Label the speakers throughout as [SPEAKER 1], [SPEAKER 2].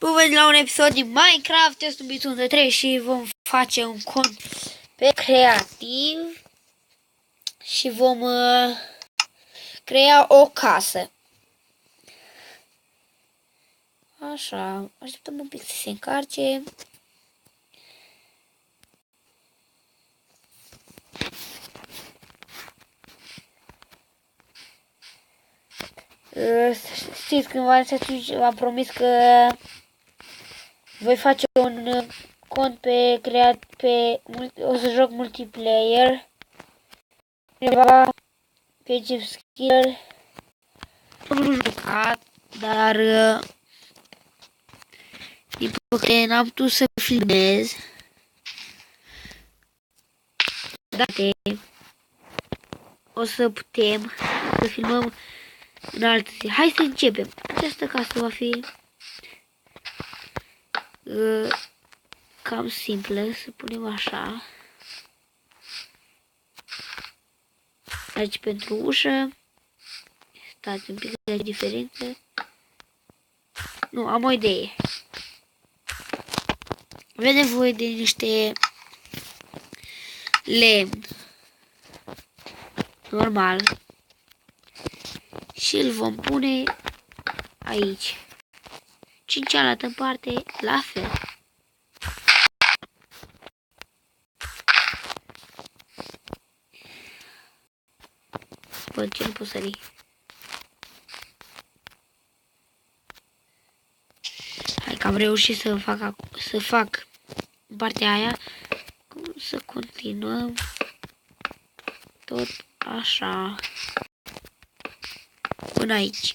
[SPEAKER 1] Bun venit la un episod din Minecraft, eu sunt Bitunde3 și vom face un cont pe creativ și vom crea o casă. Așa, așteptăm un pic să se încarce. Știți, cândva v-am promis că voi face un cont o să joc multiplayer pe Chip Skill. Nu jucat, dar din păcate n-am putut să filmez. Date o să putem să filmăm în altă zi. Hai să începem. Această casă va fi cam simplă, să punem așa. Aici pentru ușă. Stați un pic de diferență. Nu, am o idee. Avem nevoie de niște lemn normal și îl vom pune aici. Și în cealaltă parte la fel. Bă, ce nu pot sări? Hai că am reușit să fac partea aia. Cum să continuăm tot așa până aici.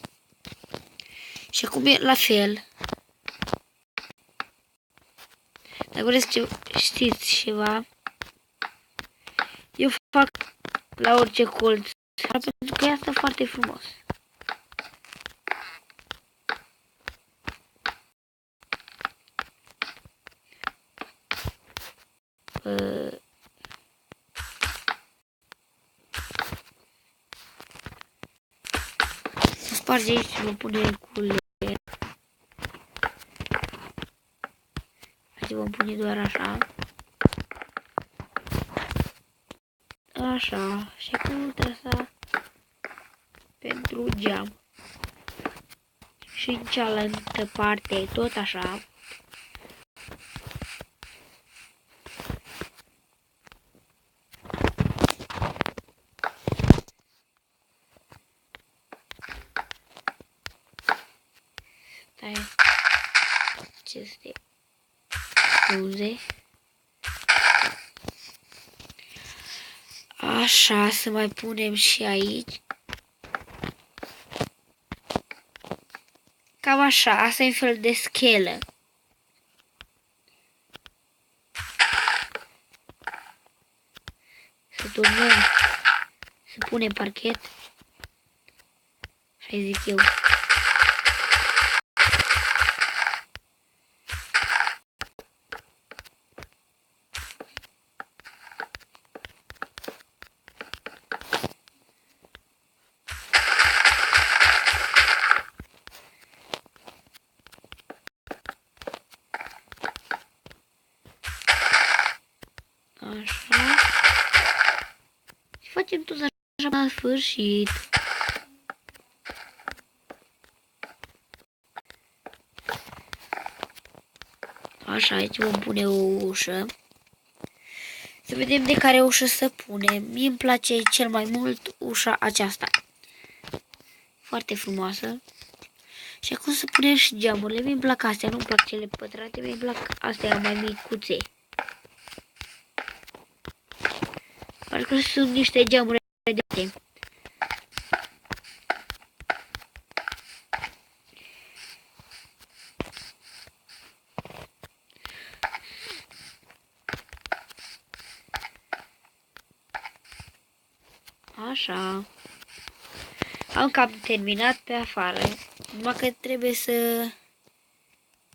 [SPEAKER 1] Și acum e la fel. Dacă vreți știți ceva, eu fac la orice colț, pentru că e asta foarte frumos. Să sparge aici și vă pune cu lemn. Hai să vom pune doar așa. Așa. Și acum trebuie să pentru geam. Și în cealaltă parte tot așa. Stai. Aceste scuze. Așa, să mai punem și aici. Cam așa, asta e un fel de schelă. Să turnăm, să punem parchet. Așa zic eu. Așa. Și facem tot așa la sfârșit. Așa, aici vom pune o ușă. Să vedem de care ușă să punem. Mie îmi place cel mai mult ușa aceasta. Foarte frumoasă. Și acum să punem și geamurile. Mi-mi plac astea, nu-mi plac cele pătrate, mi-mi plac astea mai micuțe. Parcă sunt niște geamuri de timp. Așa. Am cam terminat pe afară. Numai că trebuie să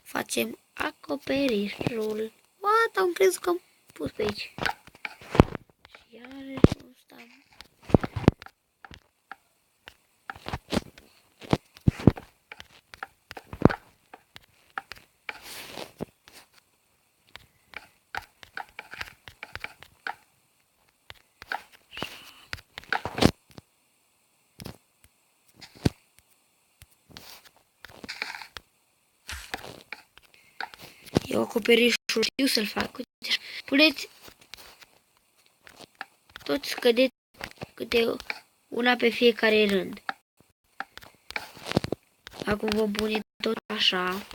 [SPEAKER 1] facem acoperișul. What? Am crezut că am pus pe aici. Și iarăși nu stau. Eu acoperișul știu să-l fac. Puneți tot scădeți câte una pe fiecare rând. Acum vom pune tot așa.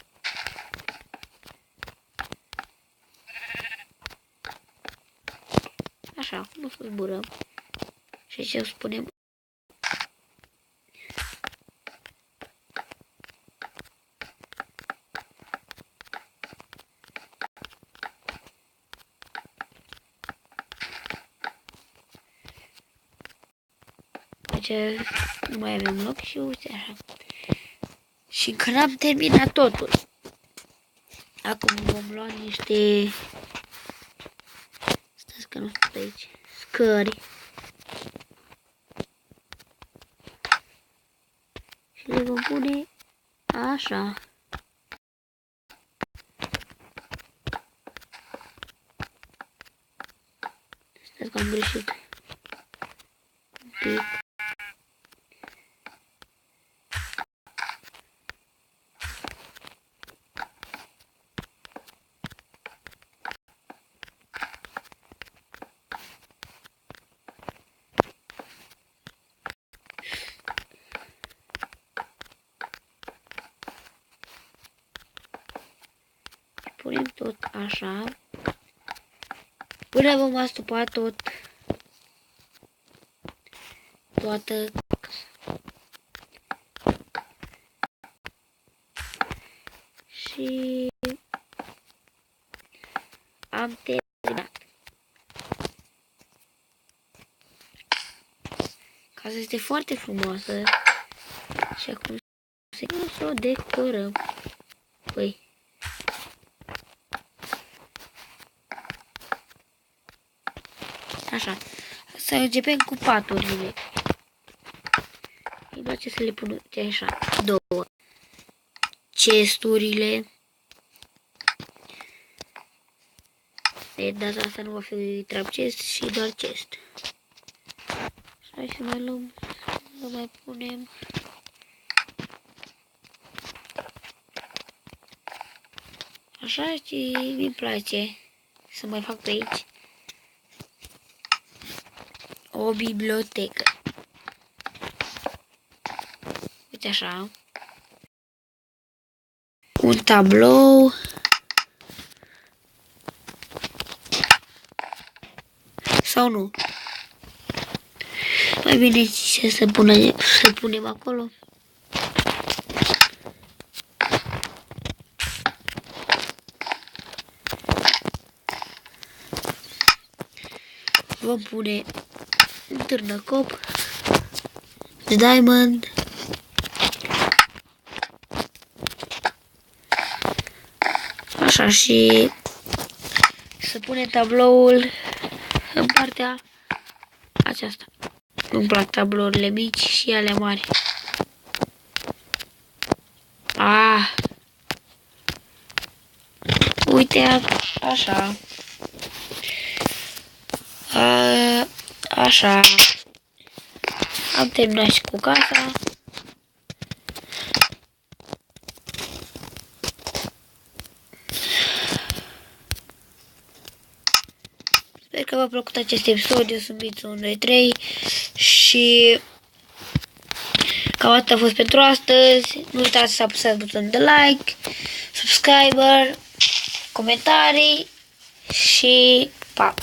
[SPEAKER 1] Așa, acum o să zburăm. Și ce spunem? Deci nu mai avem loc și uite așa. Și când am terminat totul. Acum vom lua niște... Stați că nu sunt aici. Scări. Și le vom pune așa. Stați că am greșit. Un pic. Punem tot așa. Până vom astupa toată casa. Și am terminat. Casa este foarte frumoasă. Și acum să o decorăm. Păi. Așa. Să începem cu paturile. Îmi place să le pun așa. Două. Chesturile. De data asta nu va fi trap chest și doar chest. Hai să mai luăm. Să mai punem. Așa și mi-mi place să mai fac pe aici o bibliotecă. Uite așa. Un tablou. Sau nu? Mai bine ce să punem acolo. Vom pune un târnăcop de diamond. Așa și să punem tabloul în partea aceasta. Îmi plac tablourile mici și ale mari. Uite așa. Așa. Am terminat și cu casa. Sper că v-a plăcut acest episod. Eu sunt Mitsu123 și cam atât a fost pentru astăzi. Nu uitați să apăsați butonul de like, subscriber, comentarii și pa!